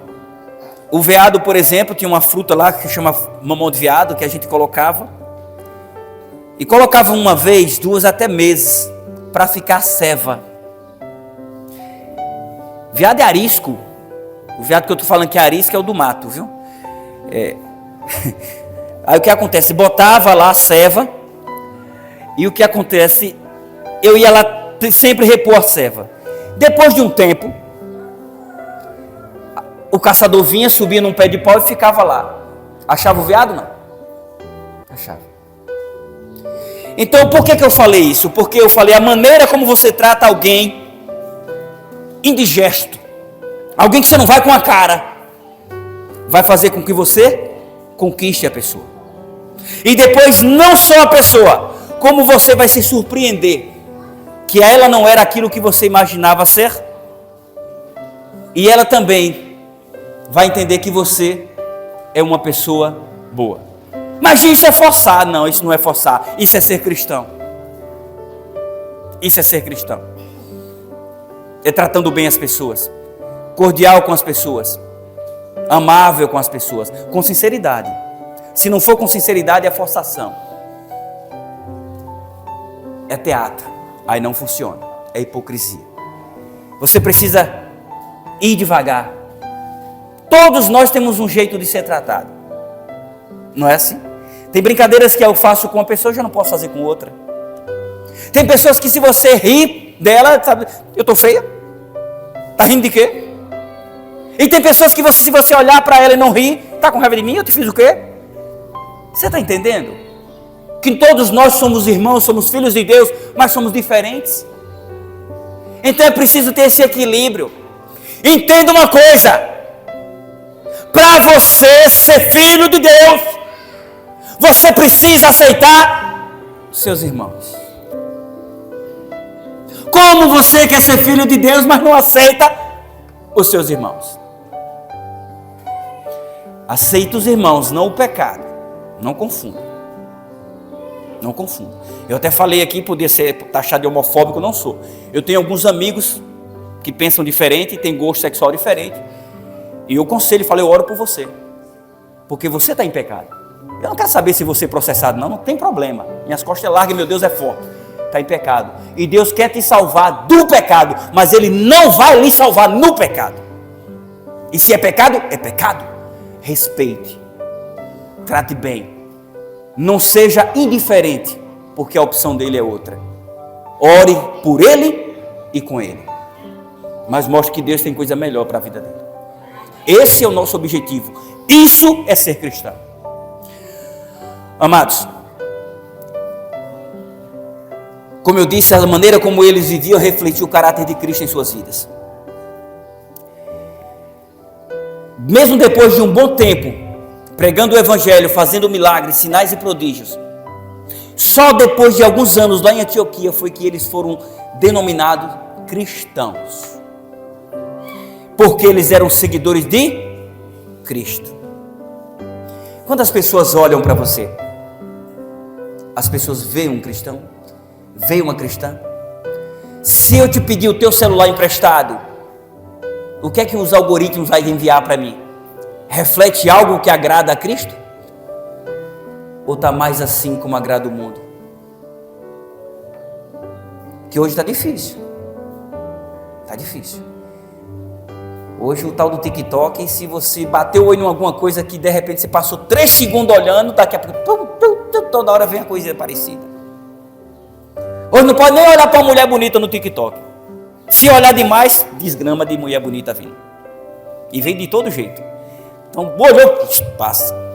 O veado, por exemplo, tinha uma fruta lá que chama mamão de veado, que a gente colocava. E colocava uma vez, duas, até meses, para ficar ceva. Veado é arisco. O veado que eu estou falando que é arisco é o do mato, viu? Aí o que acontece? Botava lá a ceva. E o que acontece? Eu ia lá sempre repor a ceva. Depois de um tempo, o caçador vinha, subia num pé de pau e ficava lá. Achava o veado? Não. Achava. Então, por que eu falei isso? Porque eu falei a maneira como você trata alguém indigesto, alguém que você não vai com a cara, vai fazer com que você conquiste a pessoa. E depois, não só a pessoa, como você vai se surpreender que ela não era aquilo que você imaginava ser, e ela também vai entender que você é uma pessoa boa. Mas isso é forçar. Não, isso não é forçar. Isso é ser cristão. Isso é ser cristão. É tratando bem as pessoas, cordial com as pessoas, amável com as pessoas, com sinceridade. Se não for com sinceridade, é forçação. É teatro. Aí não funciona. É hipocrisia. Você precisa ir devagar. Todos nós temos um jeito de ser tratado. Não é assim? Tem brincadeiras que eu faço com uma pessoa, eu já não posso fazer com outra. Tem pessoas que se você rir dela, sabe, eu estou feia? Está rindo de quê? E tem pessoas que se você olhar para ela e não rir, está com raiva de mim, eu te fiz o quê? Você está entendendo? Que todos nós somos irmãos, somos filhos de Deus, mas somos diferentes. Então é preciso ter esse equilíbrio. Entenda uma coisa. Para você ser filho de Deus, você precisa aceitar seus irmãos. Como você quer ser filho de Deus, mas não aceita os seus irmãos? Aceita os irmãos, não o pecado. Não confunda. Não confunda. Eu até falei aqui, podia ser taxado de homofóbico, não sou. Eu tenho alguns amigos que pensam diferente, têm gosto sexual diferente. E eu aconselho, eu oro por você. Porque você está em pecado. Eu não quero saber se você é processado, não tem problema. Minhas costas é larga e meu Deus é forte. Está em pecado. E Deus quer te salvar do pecado, mas Ele não vai lhe salvar no pecado. E se é pecado, é pecado. Respeite. Trate bem. Não seja indiferente, porque a opção dele é outra. Ore por ele e com ele. Mas mostre que Deus tem coisa melhor para a vida dele. Esse é o nosso objetivo. Isso é ser cristão. Amados, como eu disse, a maneira como eles viviam refletia o caráter de Cristo em suas vidas. Mesmo depois de um bom tempo, pregando o Evangelho, fazendo milagres, sinais e prodígios, só depois de alguns anos lá em Antioquia foi que eles foram denominados cristãos. Porque eles eram seguidores de Cristo. Quando as pessoas olham para você, as pessoas veem um cristão? Veem uma cristã? Se eu te pedir o teu celular emprestado, o que é que os algoritmos vão enviar para mim? Reflete algo que agrada a Cristo? Ou está mais assim como agrada o mundo? Que hoje está difícil. Está difícil. Hoje o tal do TikTok, se você bateu o olho em alguma coisa que de repente você passou 3 segundos olhando, daqui a pouco, toda hora vem uma coisa parecida. Hoje não pode nem olhar para uma mulher bonita no TikTok. Se olhar demais, desgrama de mulher bonita vindo. E vem de todo jeito. Então, olhou, passa.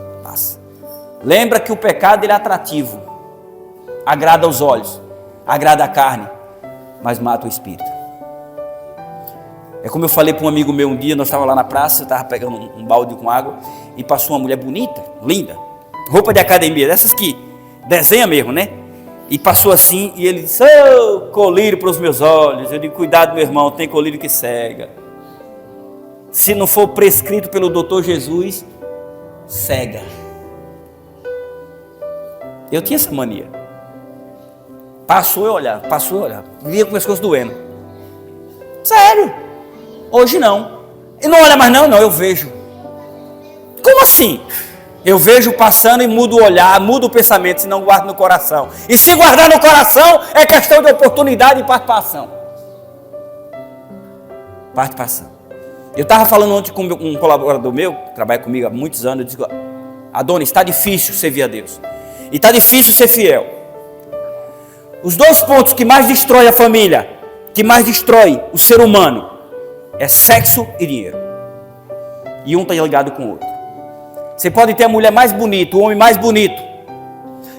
Lembra que o pecado ele é atrativo. Agrada aos olhos, agrada a carne, mas mata o espírito. É como eu falei para um amigo meu um dia, nós estávamos lá na praça, eu estava pegando um balde com água, e passou uma mulher bonita, linda, roupa de academia, dessas que desenha mesmo, né? E passou assim, e ele disse, colírio para os meus olhos. Eu digo, cuidado meu irmão, tem colírio que cega. Se não for prescrito pelo doutor Jesus, cega. Eu tinha essa mania. Passou eu olhar, via com o pescoço doendo. Sério, hoje não. E não olha mais não, eu vejo. Como assim? Eu vejo passando e mudo o olhar, mudo o pensamento, se não guardo no coração. E se guardar no coração, é questão de oportunidade e participação. Eu estava falando ontem com um colaborador meu, que trabalha comigo há muitos anos, eu disse, Adonis, está difícil servir a Deus. E está difícil ser fiel. Os dois pontos que mais destrói a família, que mais destrói o ser humano, é sexo e dinheiro. E um está ligado com o outro. Você pode ter a mulher mais bonita, o homem mais bonito.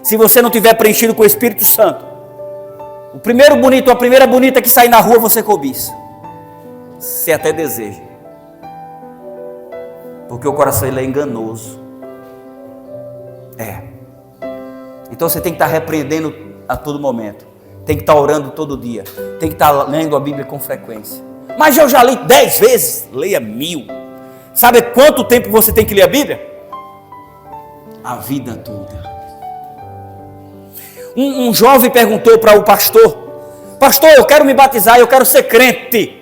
Se você não tiver preenchido com o Espírito Santo, o primeiro bonito, a primeira bonita que sair na rua, você cobiça. Você até deseja. Porque o coração ele é enganoso. Então você tem que estar repreendendo a todo momento. Tem que estar orando todo dia. Tem que estar lendo a Bíblia com frequência. Mas eu já li 10 vezes. Leia 1000. Sabe quanto tempo você tem que ler a Bíblia? A vida toda. Um jovem perguntou para o pastor: pastor, eu quero me batizar, eu quero ser crente.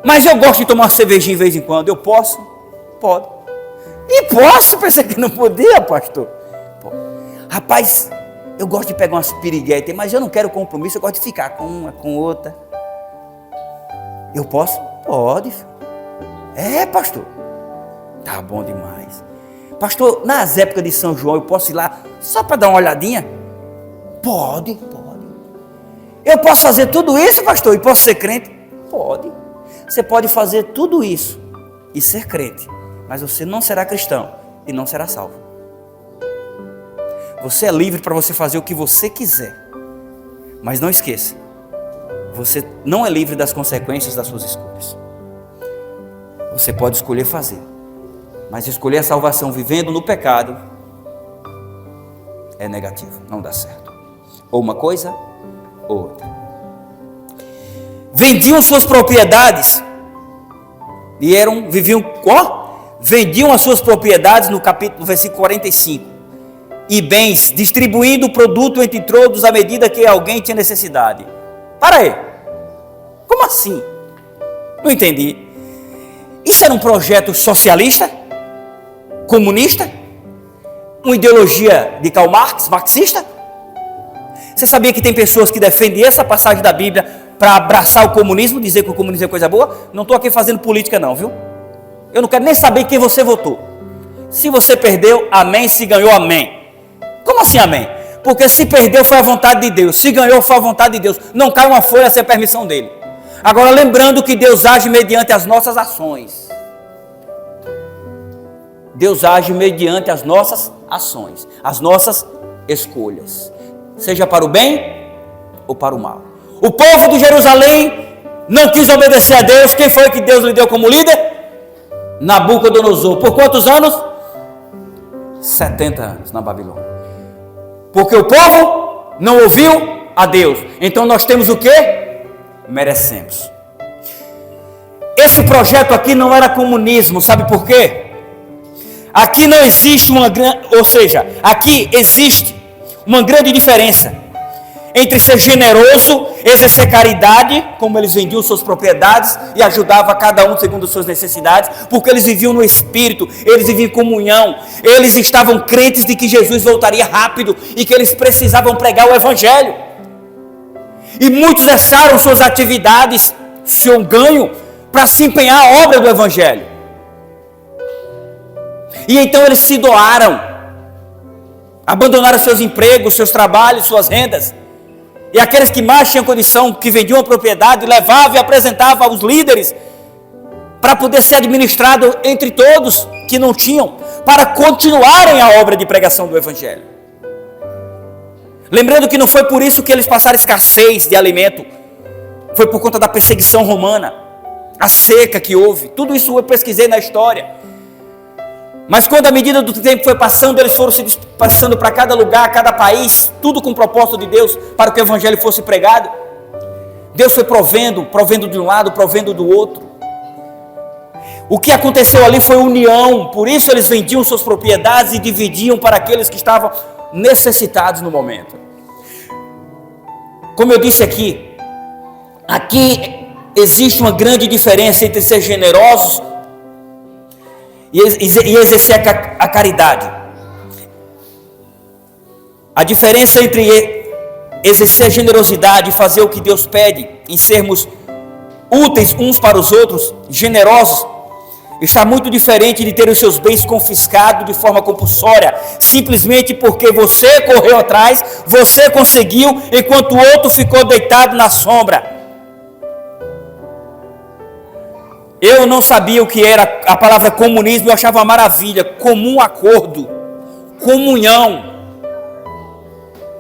Mas eu gosto de tomar uma cervejinha de vez em quando. Eu posso? Pode. E posso? Pensei que não podia, pastor. Rapaz, eu gosto de pegar umas piriguetas, mas eu não quero compromisso, eu gosto de ficar com uma, com outra. Eu posso? Pode. Pastor. Tá bom demais. Pastor, nas épocas de São João, eu posso ir lá só para dar uma olhadinha? Pode. Eu posso fazer tudo isso, pastor, e posso ser crente? Pode. Você pode fazer tudo isso e ser crente, mas você não será cristão e não será salvo. Você é livre para você fazer o que você quiser, mas não esqueça, você não é livre das consequências das suas escolhas. Você pode escolher fazer, mas escolher a salvação vivendo no pecado é negativo, não dá certo. Ou uma coisa ou outra. Vendiam suas propriedades e vendiam as suas propriedades no versículo 45, e bens, distribuindo o produto entre todos à medida que alguém tinha necessidade. Para aí, como assim? Não entendi. Isso era um projeto socialista? Comunista? Uma ideologia de Karl Marx, marxista? Você sabia que tem pessoas que defendem essa passagem da Bíblia para abraçar o comunismo, dizer que o comunismo é coisa boa? Não estou aqui fazendo política não, viu? Eu não quero nem saber quem você votou. Se você perdeu, amém. Se ganhou, amém. Como assim amém? Porque se perdeu foi a vontade de Deus, se ganhou foi a vontade de Deus. Não cai uma folha sem a permissão dele. Agora lembrando que Deus age mediante as nossas ações. Deus age mediante as nossas ações, as nossas escolhas, seja para o bem ou para o mal. O povo de Jerusalém não quis obedecer a Deus. Quem foi que Deus lhe deu como líder? Nabucodonosor. Por quantos anos? 70 anos na Babilônia. Porque o povo não ouviu a Deus. Então nós temos o que? Merecemos. Esse projeto aqui não era comunismo, sabe por quê? Aqui não existe aqui existe uma grande diferença entre ser generoso, exercer caridade, como eles vendiam suas propriedades e ajudavam cada um segundo as suas necessidades, porque eles viviam no Espírito, eles viviam em comunhão, eles estavam crentes de que Jesus voltaria rápido e que eles precisavam pregar o Evangelho. E muitos cessaram suas atividades, seu ganho, para se empenhar a obra do Evangelho. E então eles se doaram, abandonaram seus empregos, seus trabalhos, suas rendas, E aqueles que mais tinham condição, que vendiam a propriedade, levavam e apresentavam aos líderes, para poder ser administrado entre todos que não tinham, para continuarem a obra de pregação do Evangelho. Lembrando que não foi por isso que eles passaram escassez de alimento, foi por conta da perseguição romana, a seca que houve, tudo isso eu pesquisei na história. Mas quando a medida do tempo foi passando, eles foram se passando para cada lugar, cada país, tudo com o propósito de Deus, para que o Evangelho fosse pregado. Deus foi provendo de um lado, provendo do outro. O que aconteceu ali foi união, por isso eles vendiam suas propriedades e dividiam para aqueles que estavam necessitados no momento. Como eu disse aqui existe uma grande diferença entre ser generosos e exercer a caridade. A diferença entre exercer a generosidade e fazer o que Deus pede, em sermos úteis uns para os outros, generosos, está muito diferente de ter os seus bens confiscados de forma compulsória, simplesmente porque você correu atrás, você conseguiu, enquanto o outro ficou deitado na sombra. Eu não sabia o que era a palavra comunismo, eu achava uma maravilha, comum acordo, comunhão,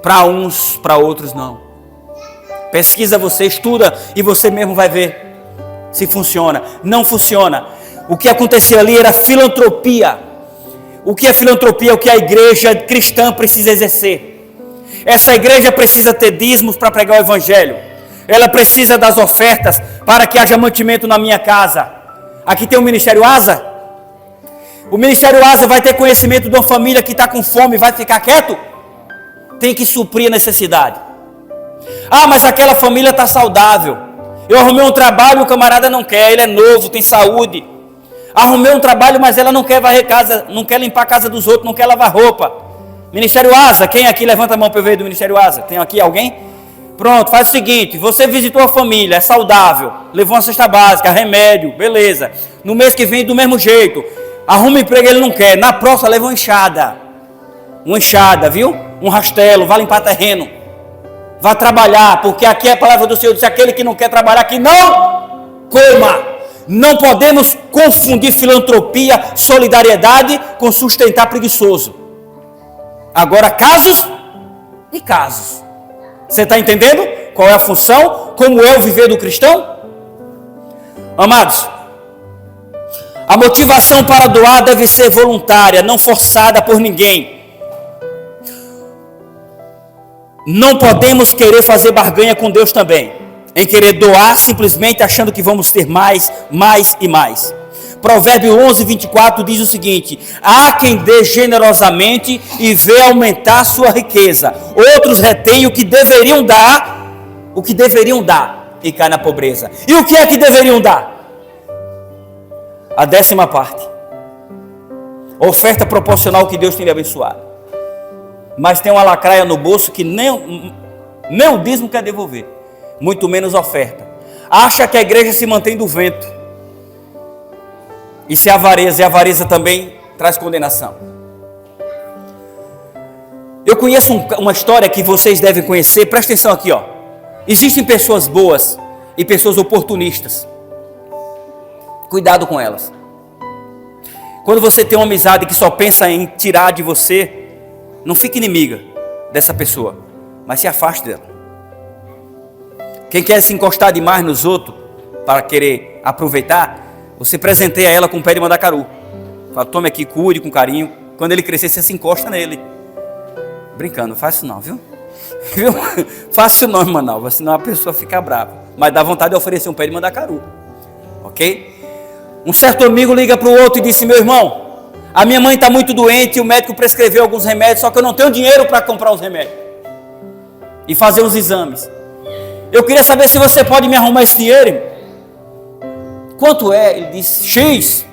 para uns, para outros não. Pesquisa você, estuda e você mesmo vai ver se funciona. Não funciona. O que aconteceu ali era filantropia. O que é filantropia? O que a igreja cristã precisa exercer. Essa igreja precisa ter dízimos para pregar o Evangelho. Ela precisa das ofertas para que haja mantimento na minha casa. Aqui tem o Ministério Asa. O Ministério Asa vai ter conhecimento de uma família que está com fome, vai ficar quieto? Tem que suprir a necessidade. Ah, mas aquela família está saudável. Eu arrumei um trabalho, o camarada não quer, ele é novo, tem saúde. Arrumei um trabalho, mas ela não quer varrer casa, não quer limpar a casa dos outros, não quer lavar roupa. Ministério Asa, quem aqui levanta a mão para eu ver do Ministério Asa? Tem aqui alguém? Pronto, faz o seguinte, você visitou a família, é saudável, levou uma cesta básica, remédio, beleza. No mês que vem do mesmo jeito, arruma emprego, ele não quer, na próxima leva uma enxada, viu? Um rastelo, vai limpar terreno, vai trabalhar, porque aqui a palavra do Senhor diz, aquele que não quer trabalhar, que não coma. Não podemos confundir filantropia, solidariedade com sustentar preguiçoso. Agora, casos e casos. Você está entendendo qual é a função? Como é o viver do cristão? Amados, a motivação para doar deve ser voluntária, não forçada por ninguém. Não podemos querer fazer barganha com Deus também, em querer doar simplesmente achando que vamos ter mais e mais. Provérbio 11:24 diz o seguinte: há quem dê generosamente e vê aumentar sua riqueza, outros retêm o que deveriam dar e cai na pobreza. E o que é que deveriam dar? A 10ª parte, oferta proporcional que Deus tem lhe abençoado. Mas tem uma lacraia no bolso que nem o dízimo quer devolver, muito menos oferta. Acha que a igreja se mantém do vento. Isso é avareza, e a avareza também traz condenação. Eu conheço uma história que vocês devem conhecer, presta atenção aqui, ó. Existem pessoas boas e pessoas oportunistas. Cuidado com elas. Quando você tem uma amizade que só pensa em tirar de você, não fique inimiga dessa pessoa, mas se afaste dela. Quem quer se encostar demais nos outros para querer aproveitar, você presenteia ela com um pé de mandacaru. Fala, tome aqui, cuide com carinho. Quando ele crescer, você se encosta nele. Brincando, não faz isso não, viu? Faça isso não, Manaus, senão a pessoa fica brava. Mas dá vontade de oferecer um pé de mandacaru. Ok? Um certo amigo liga para o outro e disse, meu irmão, a minha mãe está muito doente e o médico prescreveu alguns remédios, só que eu não tenho dinheiro para comprar os remédios e fazer os exames. Eu queria saber se você pode me arrumar esse dinheiro. Quanto é? Ele disse, X.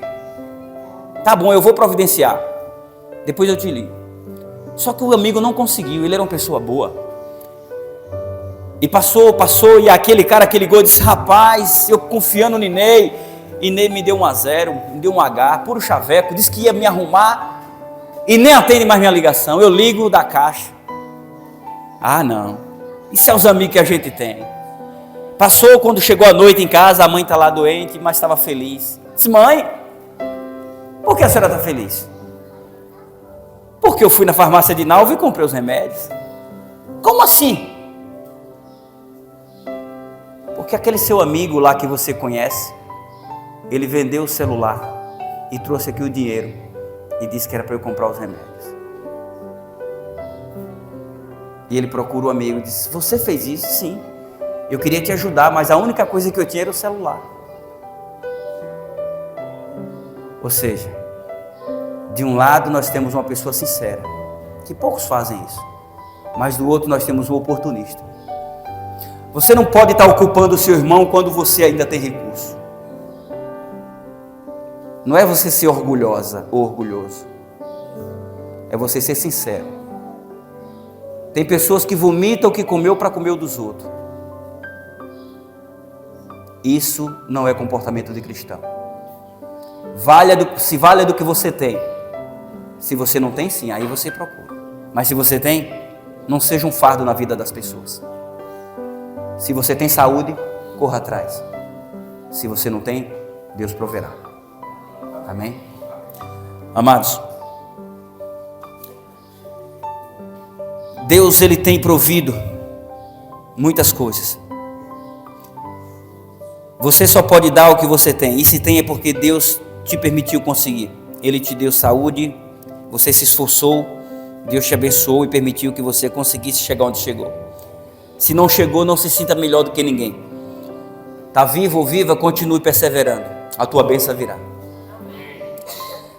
Tá bom, eu vou providenciar. Depois eu te ligo. Só que o amigo não conseguiu, ele era uma pessoa boa. E passou, e aquele cara que ligou disse, rapaz, eu confiando no Inei, Inei me deu um A0, me deu um H, puro chaveco, disse que ia me arrumar e nem atende mais minha ligação. Eu ligo da caixa. Ah, não. Isso é os amigos que a gente tem. Passou, quando chegou a noite em casa, a mãe está lá doente, mas estava feliz. Disse: mãe, por que a senhora está feliz? Porque eu fui na farmácia de Nalva e comprei os remédios. Como assim? Porque aquele seu amigo lá que você conhece, ele vendeu o celular e trouxe aqui o dinheiro e disse que era para eu comprar os remédios. E ele procura o amigo e disse: você fez isso? Sim. Eu queria te ajudar, mas a única coisa que eu tinha era o celular. Ou seja, de um lado nós temos uma pessoa sincera, que poucos fazem isso, mas do outro nós temos um oportunista. Você não pode estar ocupando o seu irmão quando você ainda tem recurso. Não é você ser orgulhosa ou orgulhoso, é você ser sincero. Tem pessoas que vomitam o que comeu para comer o dos outros. Isso não é comportamento de cristão. Se vale do que você tem. Se você não tem, sim, aí você procura. Mas se você tem, não seja um fardo na vida das pessoas. Se você tem saúde, corra atrás. Se você não tem, Deus proverá. Amém? Amados, Deus, Ele tem provido muitas coisas. Você só pode dar o que você tem. E se tem é porque Deus te permitiu conseguir. Ele te deu saúde, você se esforçou, Deus te abençoou e permitiu que você conseguisse chegar onde chegou. Se não chegou, não se sinta melhor do que ninguém. Está vivo ou viva, continue perseverando. A tua bênção virá.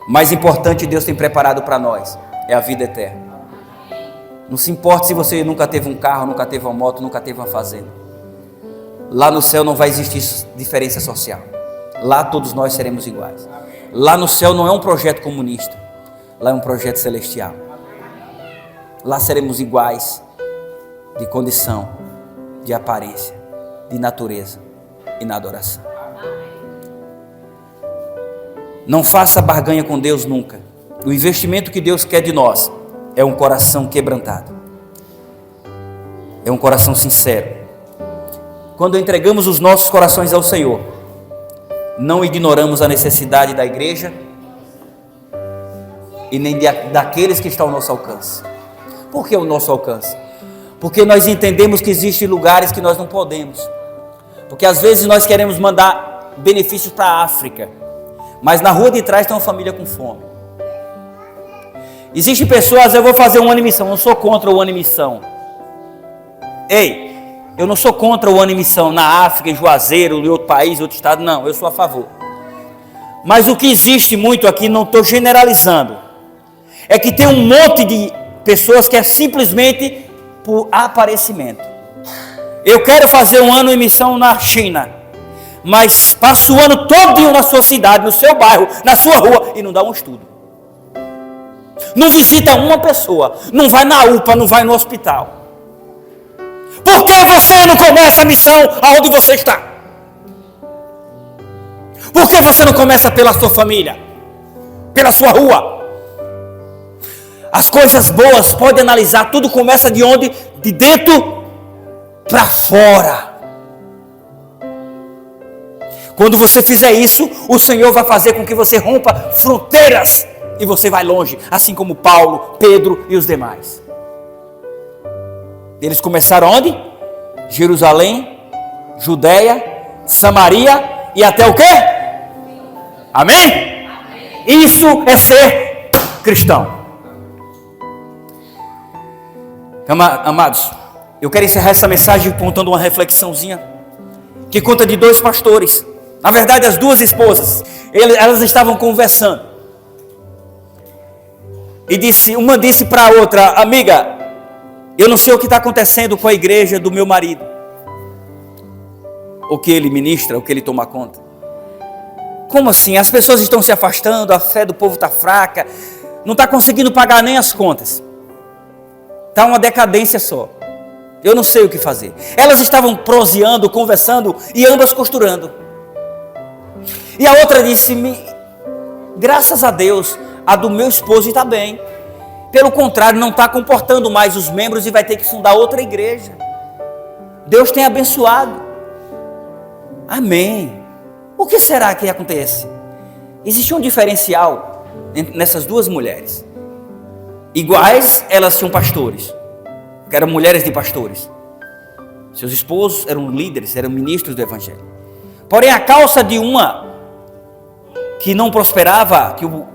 Mais importante, Deus tem preparado para nós é a vida eterna. Não se importa se você nunca teve um carro, nunca teve uma moto, nunca teve uma fazenda. Lá no céu não vai existir diferença social. Lá todos nós seremos iguais. Lá no céu não é um projeto comunista. Lá é um projeto celestial. Lá seremos iguais de condição, de aparência, de natureza e na adoração. Não faça barganha com Deus nunca. O investimento que Deus quer de nós é um coração quebrantado. É um coração sincero. Quando entregamos os nossos corações ao Senhor, não ignoramos a necessidade da igreja e nem daqueles que estão ao nosso alcance. Por que o nosso alcance? Porque nós entendemos que existem lugares que nós não podemos. Porque às vezes nós queremos mandar benefícios para a África, mas na rua de trás tem uma família com fome. Existem pessoas, eu vou fazer um ano de missão, não sou contra o ano de missão. Ei, eu não sou contra o ano de missão na África, em Juazeiro, em outro país, em outro estado, não, eu sou a favor. Mas o que existe muito aqui, não estou generalizando, é que tem um monte de pessoas que é simplesmente por aparecimento. Eu quero fazer um ano de missão na China, mas passo o ano todo na sua cidade, no seu bairro, na sua rua e não dá um estudo. Não visita uma pessoa, não vai na UPA, não vai no hospital. Por que você não começa a missão aonde você está? Por que você não começa pela sua família? Pela sua rua? As coisas boas, pode analisar, tudo começa de onde? De dentro para fora. Quando você fizer isso, o Senhor vai fazer com que você rompa fronteiras e você vai longe, assim como Paulo, Pedro e os demais. Eles começaram onde? Jerusalém, Judeia, Samaria e até o quê? Amém? Isso é ser cristão. Amados, eu quero encerrar essa mensagem contando uma reflexãozinha que conta de dois pastores. Na verdade, as duas esposas, elas estavam conversando. E uma disse para a outra: amiga, eu não sei o que está acontecendo com a igreja do meu marido. O que ele ministra, o que ele toma conta. Como assim? As pessoas estão se afastando, a fé do povo está fraca, não está conseguindo pagar nem as contas. Está uma decadência só. Eu não sei o que fazer. Elas estavam proseando, conversando e ambas costurando. E a outra disse: graças a Deus, a do meu esposo está bem. Pelo contrário, não está comportando mais os membros e vai ter que fundar outra igreja. Deus tem abençoado. Amém. O que será que acontece? Existia um diferencial nessas duas mulheres. Iguais, elas tinham pastores, eram mulheres de pastores. Seus esposos eram líderes, eram ministros do evangelho. Porém, a causa de uma que não prosperava, que o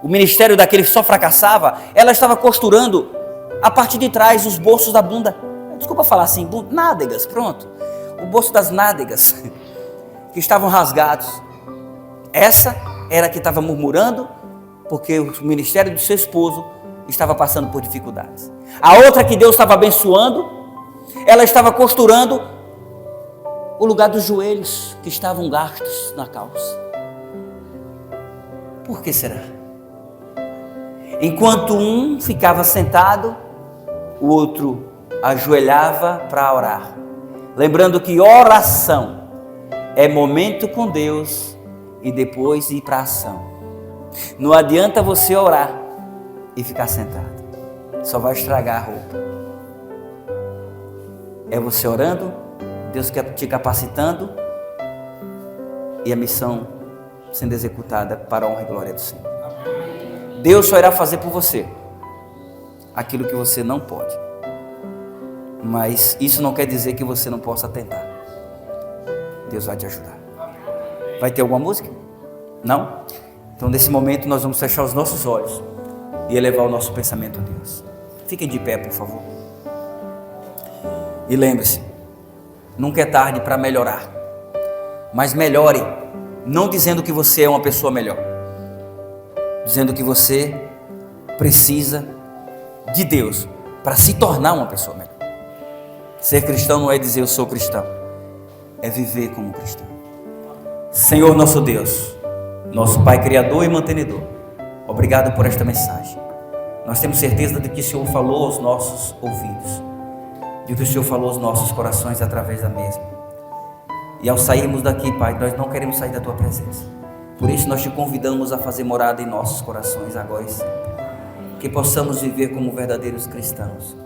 ministério daquele só fracassava, ela estava costurando a parte de trás, os bolsos da bunda. Desculpa falar assim, nádegas, pronto. O bolso das nádegas, que estavam rasgados. Essa era a que estava murmurando, porque o ministério do seu esposo estava passando por dificuldades. A outra que Deus estava abençoando, ela estava costurando o lugar dos joelhos, que estavam gastos na calça. Por que será? Enquanto um ficava sentado, o outro ajoelhava para orar. Lembrando que oração é momento com Deus e depois ir para a ação. Não adianta você orar e ficar sentado. Só vai estragar a roupa. É você orando, Deus te capacitando e a missão sendo executada para a honra e glória do Senhor. Deus só irá fazer por você aquilo que você não pode. Mas isso não quer dizer que você não possa tentar. Deus vai te ajudar. Vai ter alguma música? Não? Então nesse momento nós vamos fechar os nossos olhos e elevar o nosso pensamento a Deus. Fiquem de pé, por favor. E lembre-se, nunca é tarde para melhorar. Mas melhore, não dizendo que você é uma pessoa melhor, dizendo que você precisa de Deus para se tornar uma pessoa melhor. Ser cristão não é dizer eu sou cristão, é viver como cristão. Senhor nosso Deus, nosso Pai Criador e Mantenedor, obrigado por esta mensagem. Nós temos certeza de que o Senhor falou aos nossos ouvidos, de que o Senhor falou aos nossos corações através da mesma. E ao sairmos daqui, Pai, nós não queremos sair da Tua presença. Por isso nós te convidamos a fazer morada em nossos corações agora e sempre. Que possamos viver como verdadeiros cristãos.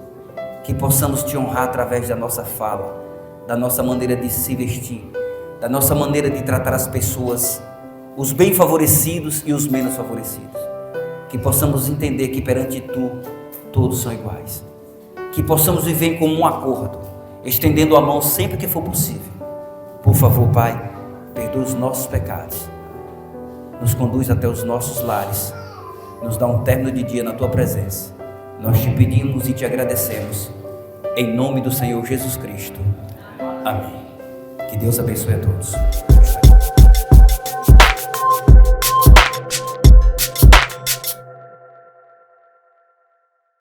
Que possamos te honrar através da nossa fala, da nossa maneira de se vestir, da nossa maneira de tratar as pessoas, os bem favorecidos e os menos favorecidos. Que possamos entender que perante Tu, todos são iguais. Que possamos viver em comum acordo, estendendo a mão sempre que for possível. Por favor, Pai, perdoa os nossos pecados. Nos conduz até os nossos lares. Nos dá um término de dia na Tua presença. Nós te pedimos e te agradecemos. Em nome do Senhor Jesus Cristo. Amém. Que Deus abençoe a todos.